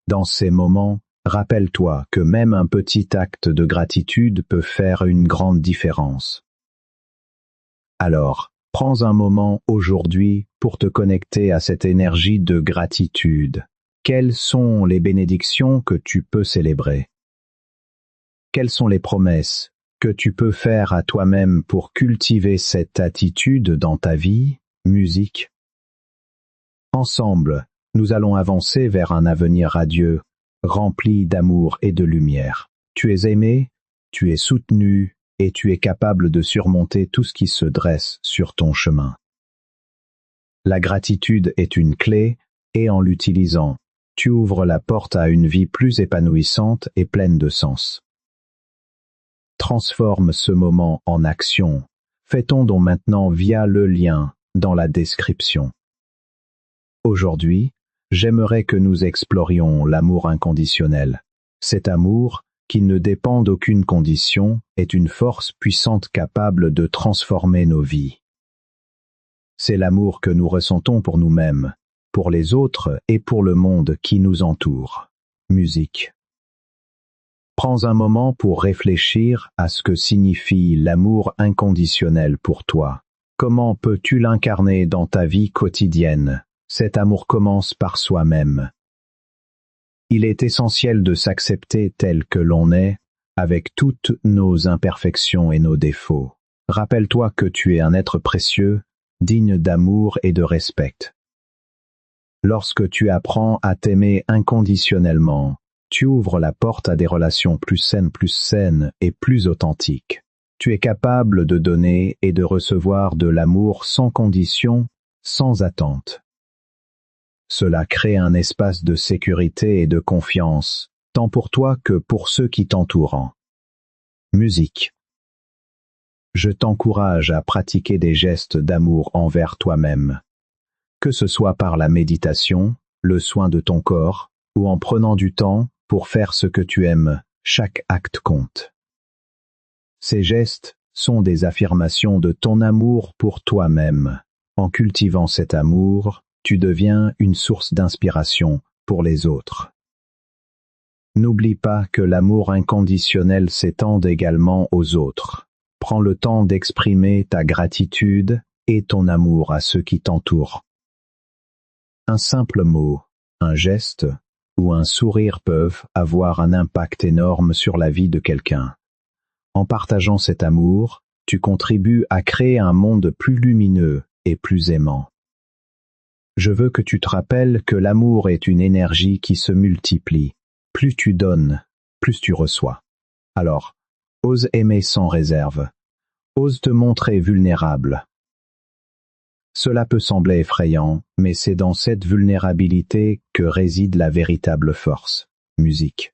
Dans ces moments, rappelle-toi que même un petit acte de gratitude peut faire une grande différence. Alors, prends un moment aujourd'hui pour te connecter à cette énergie de gratitude. Quelles sont les bénédictions que tu peux célébrer? Quelles sont les promesses que tu peux faire à toi-même pour cultiver cette attitude dans ta vie? Musique. Ensemble, nous allons avancer vers un avenir radieux, rempli d'amour et de lumière. Tu es aimé, tu es soutenu et tu es capable de surmonter tout ce qui se dresse sur ton chemin. La gratitude est une clé et en l'utilisant, tu ouvres la porte à une vie plus épanouissante et pleine de sens. Transforme ce moment en action. Fais ton don maintenant via le lien dans la description. Aujourd'hui, j'aimerais que nous explorions l'amour inconditionnel. Cet amour, qui ne dépend d'aucune condition, est une force puissante capable de transformer nos vies. C'est l'amour que nous ressentons pour nous-mêmes, pour les autres et pour le monde qui nous entoure. Musique. Prends un moment pour réfléchir à ce que signifie l'amour inconditionnel pour toi. Comment peux-tu l'incarner dans ta vie quotidienne? Cet amour commence par soi-même. Il est essentiel de s'accepter tel que l'on est, avec toutes nos imperfections et nos défauts. Rappelle-toi que tu es un être précieux, digne d'amour et de respect. Lorsque tu apprends à t'aimer inconditionnellement, tu ouvres la porte à des relations plus saines et plus authentiques. Tu es capable de donner et de recevoir de l'amour sans condition, sans attente. Cela crée un espace de sécurité et de confiance, tant pour toi que pour ceux qui t'entourent. Musique. Je t'encourage à pratiquer des gestes d'amour envers toi-même. Que ce soit par la méditation, le soin de ton corps, ou en prenant du temps pour faire ce que tu aimes, chaque acte compte. Ces gestes sont des affirmations de ton amour pour toi-même. En cultivant cet amour, tu deviens une source d'inspiration pour les autres. N'oublie pas que l'amour inconditionnel s'étend également aux autres. Prends le temps d'exprimer ta gratitude et ton amour à ceux qui t'entourent. Un simple mot, un geste ou un sourire peuvent avoir un impact énorme sur la vie de quelqu'un. En partageant cet amour, tu contribues à créer un monde plus lumineux et plus aimant. Je veux que tu te rappelles que l'amour est une énergie qui se multiplie. Plus tu donnes, plus tu reçois. Alors, ose aimer sans réserve. Ose te montrer vulnérable. Cela peut sembler effrayant, mais c'est dans cette vulnérabilité que réside la véritable force. Musique.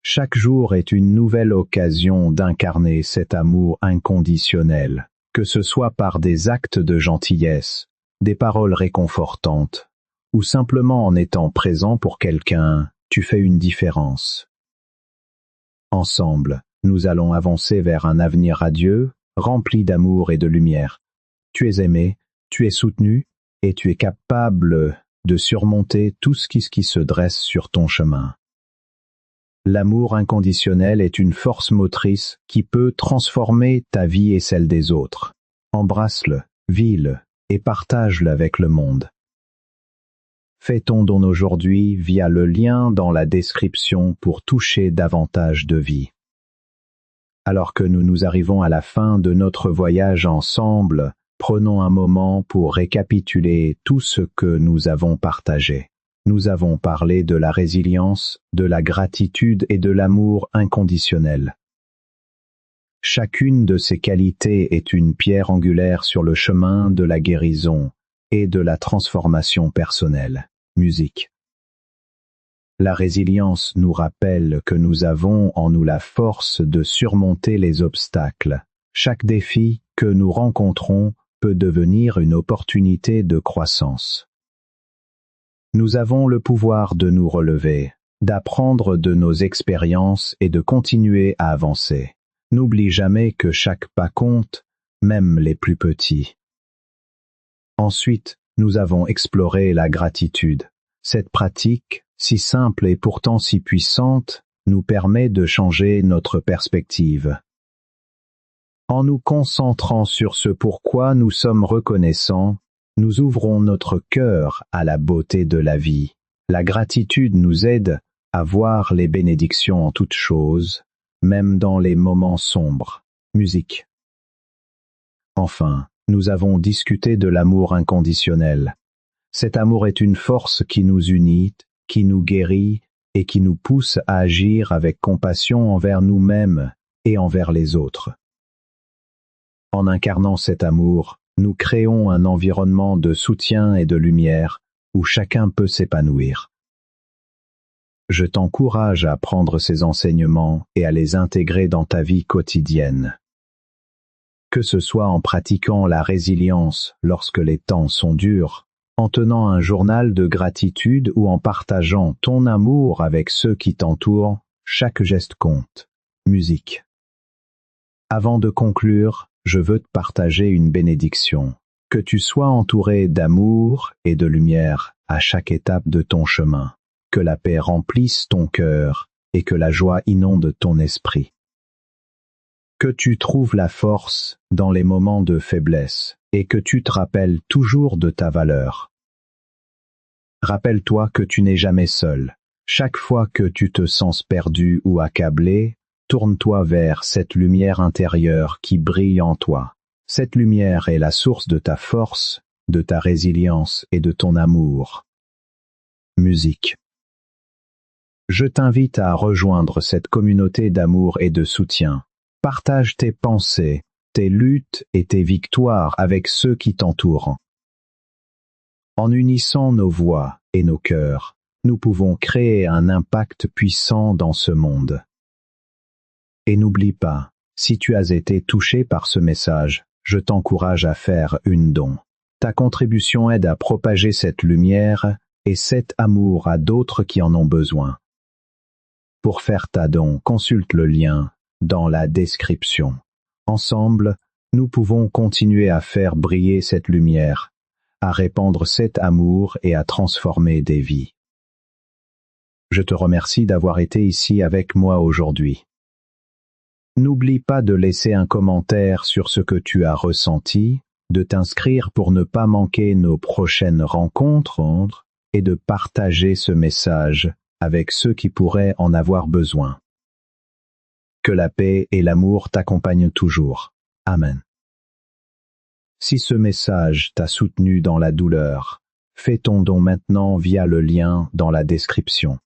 Chaque jour est une nouvelle occasion d'incarner cet amour inconditionnel, que ce soit par des actes de gentillesse, des paroles réconfortantes, ou simplement en étant présent pour quelqu'un, tu fais une différence. Ensemble, nous allons avancer vers un avenir radieux, rempli d'amour et de lumière. Tu es aimé, tu es soutenu, et tu es capable de surmonter tout ce qui se dresse sur ton chemin. L'amour inconditionnel est une force motrice qui peut transformer ta vie et celle des autres. Embrasse-le, vis-le et partage-le avec le monde. Fais ton don aujourd'hui via le lien dans la description pour toucher davantage de vie. Alors que nous arrivons à la fin de notre voyage ensemble, prenons un moment pour récapituler tout ce que nous avons partagé. Nous avons parlé de la résilience, de la gratitude et de l'amour inconditionnel. Chacune de ces qualités est une pierre angulaire sur le chemin de la guérison et de la transformation personnelle. Musique. La résilience nous rappelle que nous avons en nous la force de surmonter les obstacles. Chaque défi que nous rencontrons peut devenir une opportunité de croissance. Nous avons le pouvoir de nous relever, d'apprendre de nos expériences et de continuer à avancer. N'oublie jamais que chaque pas compte, même les plus petits. Ensuite, nous avons exploré la gratitude. Cette pratique, si simple et pourtant si puissante, nous permet de changer notre perspective. En nous concentrant sur ce pourquoi nous sommes reconnaissants, nous ouvrons notre cœur à la beauté de la vie. La gratitude nous aide à voir les bénédictions en toutes choses, même dans les moments sombres. Musique. Enfin, nous avons discuté de l'amour inconditionnel. Cet amour est une force qui nous unit, qui nous guérit et qui nous pousse à agir avec compassion envers nous-mêmes et envers les autres. En incarnant cet amour, nous créons un environnement de soutien et de lumière où chacun peut s'épanouir. Je t'encourage à prendre ces enseignements et à les intégrer dans ta vie quotidienne. Que ce soit en pratiquant la résilience lorsque les temps sont durs, en tenant un journal de gratitude ou en partageant ton amour avec ceux qui t'entourent, chaque geste compte. Musique. Avant de conclure, je veux te partager une bénédiction. Que tu sois entouré d'amour et de lumière à chaque étape de ton chemin. Que la paix remplisse ton cœur et que la joie inonde ton esprit. Que tu trouves la force dans les moments de faiblesse et que tu te rappelles toujours de ta valeur. Rappelle-toi que tu n'es jamais seul. Chaque fois que tu te sens perdu ou accablé, tourne-toi vers cette lumière intérieure qui brille en toi. Cette lumière est la source de ta force, de ta résilience et de ton amour. Musique. Je t'invite à rejoindre cette communauté d'amour et de soutien. Partage tes pensées, tes luttes et tes victoires avec ceux qui t'entourent. En unissant nos voix et nos cœurs, nous pouvons créer un impact puissant dans ce monde. Et n'oublie pas, si tu as été touché par ce message, je t'encourage à faire une don. Ta contribution aide à propager cette lumière et cet amour à d'autres qui en ont besoin. Pour faire ta don, consulte le lien dans la description. Ensemble, nous pouvons continuer à faire briller cette lumière, à répandre cet amour et à transformer des vies. Je te remercie d'avoir été ici avec moi aujourd'hui. N'oublie pas de laisser un commentaire sur ce que tu as ressenti, de t'inscrire pour ne pas manquer nos prochaines rencontres et de partager ce message avec ceux qui pourraient en avoir besoin. Que la paix et l'amour t'accompagnent toujours. Amen. Si ce message t'a soutenu dans la douleur, fais ton don maintenant via le lien dans la description.